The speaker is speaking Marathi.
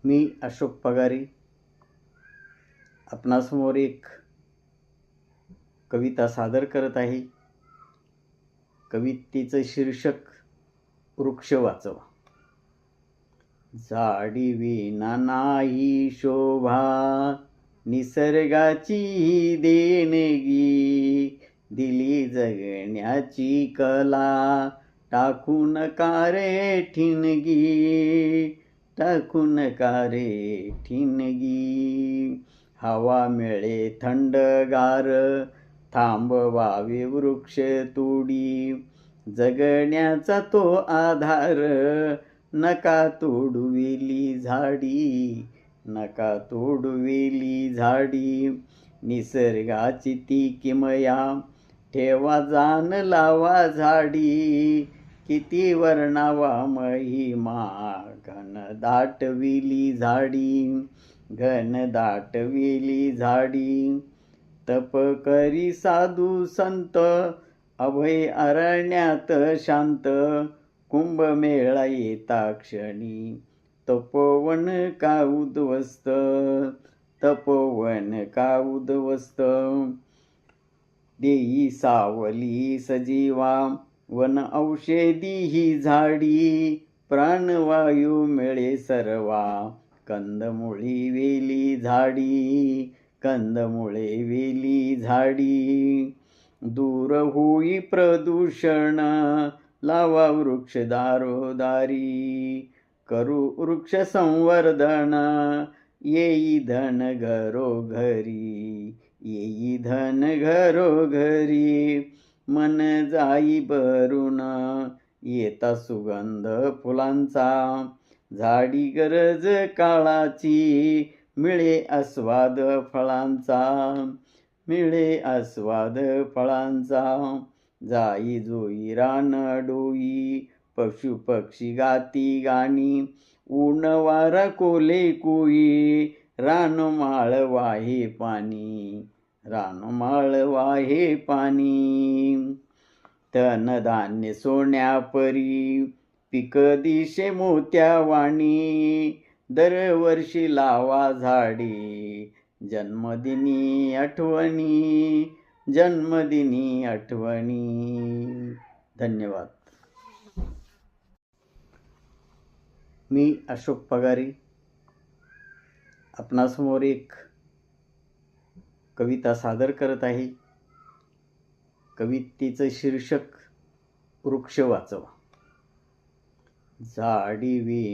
मी अशोक पगारी आपणासमोर एक कविता सादर करत आहे. कवितेचं शीर्षक वृक्ष वाचवा. झाडी विना नाही शोभा, निसर्गाची देणगी, दिली जगण्याची कला, टाकून का रे ठिणगी, टाकून का रे ठिणगी. हवा मिळे थंडगार, थांबवावे वृक्ष तोडी, जगण्याचा तो आधार, नका तोडवेली झाडी, नका तोडवेली झाडी. निसर्गाची ती किमया, ठेवा जाण लावा झाडी, किती वर्णावा महिमा, घन दाटविली झाडी, घन दाटविली झाडी. तप करी साधू संत, अभय अरण्यात शांत, कुंभमेळा येता क्षणी, तपोवन का उद्ध्वस्त, तपोवन का उद्ध्वस्त. देई सावली सजीवा, वन औषधी ही झाडी, प्राणवायू मिळे सर्वा, कंदमुळी वेली झाडी, कंदमुळे वेली झाडी. दूर होई प्रदूषण, लावा वृक्ष दारोदारी, करू वृक्ष संवर्धन, येई धन घरोघरी, येई धन घरोघरी. मन जाई भरून, येता सुगंध फुलांचा, झाडी गरज काळाची, मिळे आस्वाद फळांचा, मिळे आस्वाद फळांचा. जाई जोई रान डोई, पशु पक्षी गाती गाणी, ऊन वारा कोले कोई, रानमाळ वाहे पाणी, रानमाळ वाहे पाणी. तन धान्य सोन्या परी, पिक दिशे मोत्या वाणी, दरवर्षी लावा झाडी, जन्मदिनी आठवणी, जन्मदिनी आठवणी. धन्यवाद. मी अशोक पगारी आपणासमोर एक कविता सादर करत आहे. कवितेचं शीर्षक वृक्ष वाचवा. झाडी विना